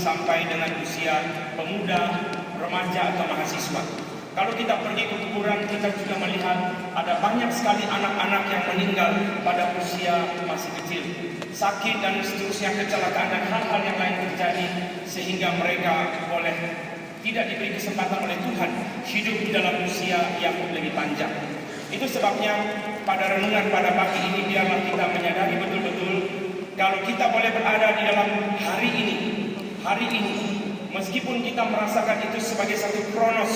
sampai dengan usia pemuda, remaja atau mahasiswa. Kalau kita pergi ke kuburan, kita juga melihat ada banyak sekali anak-anak yang meninggal pada usia masih kecil. Sakit dan seterusnya, kecelakaan dan hal-hal yang lain terjadi sehingga mereka tidak diberi kesempatan oleh Tuhan hidup dalam usia yang lebih panjang. Itu sebabnya pada renungan pada pagi ini biarlah kita menyadari betul-betul kalau kita boleh berada di dalam hari ini, meskipun kita merasakan itu sebagai satu kronos,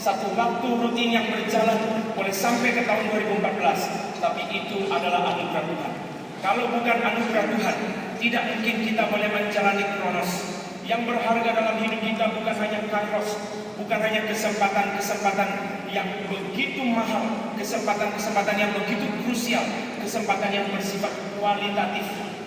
satu waktu rutin yang berjalan boleh sampai ke tahun 2014, tapi itu adalah anugerah Tuhan. Kalau bukan anugerah Tuhan, tidak mungkin kita boleh menjalani kronos. Yang berharga dalam hidup kita bukan hanya kairos, bukan hanya kesempatan-kesempatan yang begitu mahal, kesempatan-kesempatan yang begitu krusial, kesempatan yang bersifat kualitatif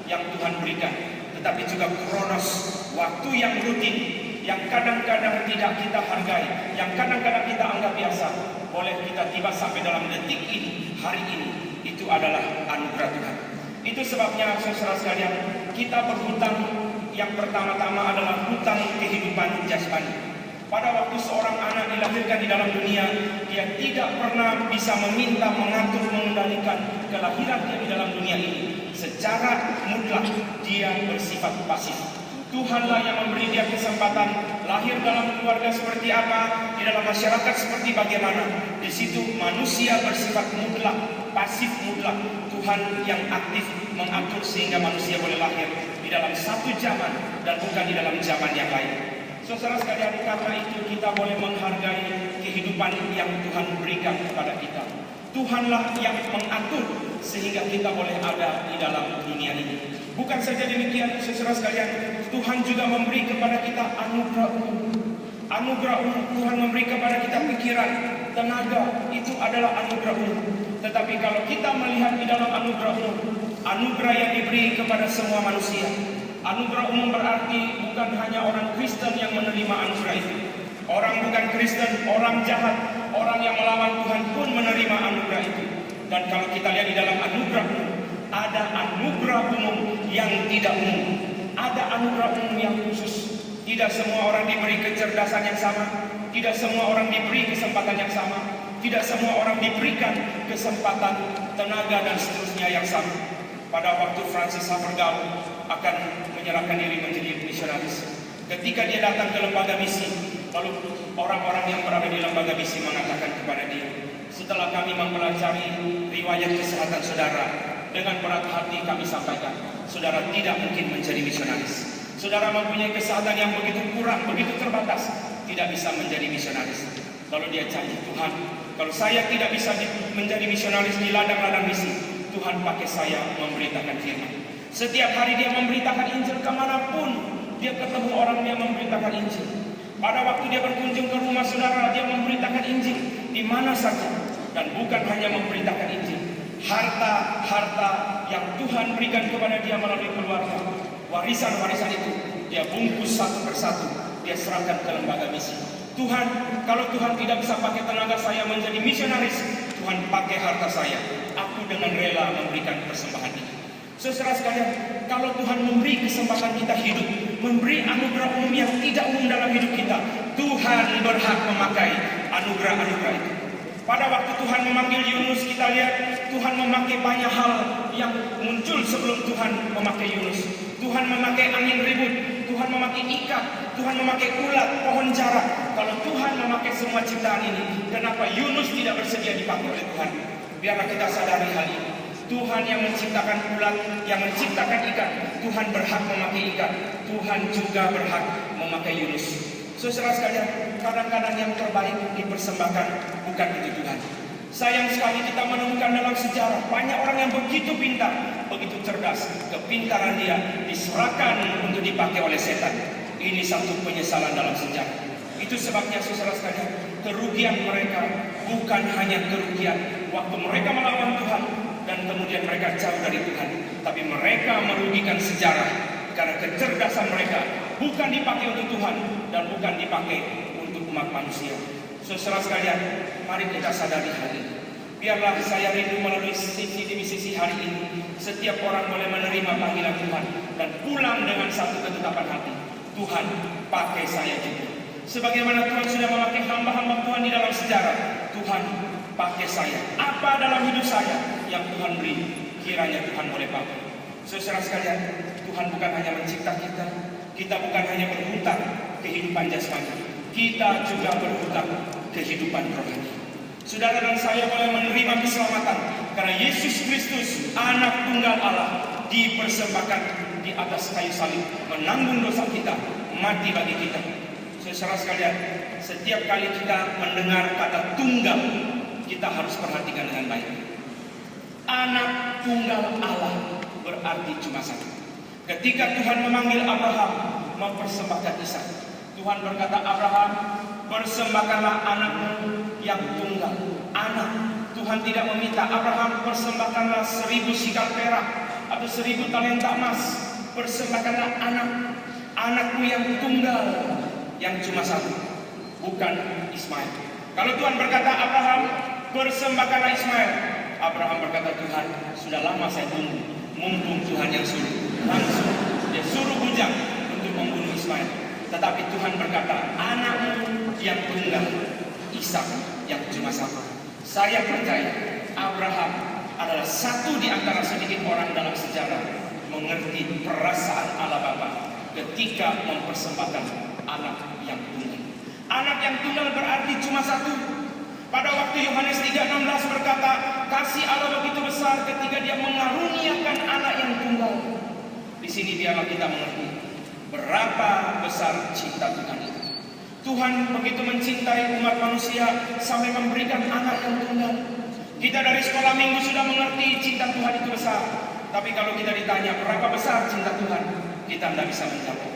yang Tuhan berikan, tetapi juga kronos, waktu yang rutin, yang kadang-kadang tidak kita hargai, yang kadang-kadang kita anggap biasa, boleh kita tiba sampai dalam detik ini, hari ini, itu adalah anugerah Tuhan. Itu sebabnya saudara sekalian, kita berhutang. Yang pertama-tama adalah hutang kehidupan jasmani. Pada waktu seorang anak dilahirkan di dalam dunia, dia tidak pernah bisa meminta, mengatur, mengendalikan kelahiran dia di dalam dunia ini. Secara mutlak dia bersifat pasif. Tuhanlah yang memberi dia kesempatan lahir dalam keluarga seperti apa, di dalam masyarakat seperti bagaimana. Di situ manusia bersifat mutlak, pasif mutlak. Tuhan yang aktif mengatur sehingga manusia boleh lahir di dalam satu zaman dan bukan di dalam zaman yang lain. Saudara sekalian, karena itu kita boleh menghargai kehidupan yang Tuhan berikan kepada kita. Tuhanlah yang mengatur sehingga kita boleh ada di dalam dunia ini. Bukan saja demikian, saudara sekalian, Tuhan juga memberi kepada kita anugerah umum. Anugerah umum, Tuhan memberi kepada kita pikiran, tenaga, itu adalah anugerah umum. Tetapi kalau kita melihat di dalam anugerah umum, anugerah yang diberi kepada semua manusia. Anugerah umum berarti bukan hanya orang Kristen yang menerima anugerah itu. Orang bukan Kristen, orang jahat, orang yang melawan Tuhan pun menerima anugerah itu. Dan kalau kita lihat di dalam anugerah umum, ada anugerah umum yang tidak umum. Ada anugerah umum yang khusus. Tidak semua orang diberi kecerdasan yang sama. Tidak semua orang diberi kesempatan yang sama. Tidak semua orang diberikan kesempatan, tenaga dan seterusnya yang sama. Pada waktu Francis Havergal akan menyerahkan diri menjadi misionaris, ketika dia datang ke lembaga misi, lalu orang-orang yang berada di lembaga misi mengatakan kepada dia, setelah kami mempelajari riwayat kesehatan saudara, dengan berat hati kami sampaikan, saudara tidak mungkin menjadi misionaris. Saudara mempunyai kesehatan yang begitu kurang, begitu terbatas, tidak bisa menjadi misionaris. Lalu dia janji, Tuhan, kalau saya tidak bisa menjadi misionaris di ladang-ladang misi, Tuhan pakai saya memberitakan firman. Setiap hari dia memberitakan Injil kemanapun dia ketemu orang, dia memberitakan Injil. Pada waktu dia berkunjung ke rumah saudara, dia memberitakan Injil di mana saja. Dan bukan hanya memberitakan Injil, harta-harta yang Tuhan berikan kepada dia melalui keluarga, warisan-warisan itu dia bungkus satu persatu, dia serahkan ke lembaga misi. Tuhan, kalau Tuhan tidak bisa pakai tenaga saya menjadi misionaris, Tuhan pakai harta saya. Aku dengan rela memberikan persembahan ini. Saudara sekalian, kalau Tuhan memberi kesempatan kita hidup, memberi anugerah umum yang tidak umum dalam hidup kita, Tuhan berhak memakai anugerah-anugerah itu. Pada waktu Tuhan memanggil Yunus, kita lihat Tuhan memakai banyak hal yang muncul sebelum Tuhan memakai Yunus. Tuhan memakai angin ribut, Tuhan memakai ikan, Tuhan memakai ulat, pohon jara. Kalau Tuhan memakai semua ciptaan ini, kenapa Yunus tidak bersedia dipakai oleh Tuhan? Biarlah kita sadari hal ini. Tuhan yang menciptakan ulat, yang menciptakan ikan, Tuhan berhak memakai ikan. Tuhan juga berhak memakai Yunus. Saudara sekalian, kadang-kadang yang terbaik dipersembahkan bukan itu Tuhan. Sayang sekali kita menemukan dalam sejarah banyak orang yang begitu pintar, begitu cerdas, kepintaran dia diserahkan untuk dipakai oleh setan. Ini satu penyesalan dalam sejarah. Itu sebabnya saudara sekalian, kerugian mereka bukan hanya kerugian waktu mereka melawan Tuhan dan kemudian mereka jauh dari Tuhan, tapi mereka merugikan sejarah karena kecerdasan mereka bukan dipakai untuk Tuhan dan bukan dipakai untuk umat manusia. Saudara sekalian, mari kita sadari hal ini. Biarlah saya rindu melalui sisi hari ini, setiap orang boleh menerima panggilan Tuhan dan pulang dengan satu ketetapan hati. Tuhan pakai saya juga. Sebagaimana Tuhan sudah memakai hamba-hamba Tuhan di dalam sejarah, Tuhan pakai saya. Apa dalam hidup saya yang Tuhan beri, kiranya Tuhan boleh pakai. Saudara sekalian, Tuhan bukan hanya mencipta kita, kita bukan hanya berhutang kehidupan jasmani, kita juga berhutang kehidupan rohani. Saudara dan saya boleh menerima keselamatan karena Yesus Kristus, Anak Tunggal Allah, dipersembahkan di atas kayu salib, menanggung dosa kita, mati bagi kita. Saudara sekalian, setiap kali kita mendengar kata tunggal, kita harus perhatikan dengan baik. Anak Tunggal Allah berarti cuma satu. Ketika Tuhan memanggil Abraham mempersembahkan Ishak, Tuhan berkata, Abraham, persembahkanlah anakmu yang tunggal. Anak. Tuhan tidak meminta Abraham persembahkanlah 1000 sikal perak atau 1000 talenta emas. Persembahkanlah anak. Anakmu yang tunggal, yang cuma satu, bukan Ismail. Kalau Tuhan berkata Abraham, persembahkanlah Ismail, Abraham berkata, Tuhan, sudah lama saya tunggu, mumpung Tuhan yang suruh. Langsung dia suruh bujang untuk membunuh Ismail. Tetapi Tuhan berkata, anakmu yang tunggal, Ishak, yang cuma satu. Saya percaya Abraham adalah satu di antara sedikit orang dalam sejarah mengerti perasaan Allah Bapa ketika mempersembahkan anak yang tunggal. Anak yang tunggal berarti cuma satu. Pada waktu Yohanes 3:16 berkata, kasih Allah begitu besar ketika dia mengaruniakan anak yang tunggal. Di sini biarlah kita mengerti berapa besar cinta Tuhan itu. Tuhan begitu mencintai umat manusia sampai memberikan anak yang tunggal. Kita dari sekolah minggu sudah mengerti cinta Tuhan itu besar. Tapi kalau kita ditanya berapa besar cinta Tuhan, kita tidak bisa menjawab.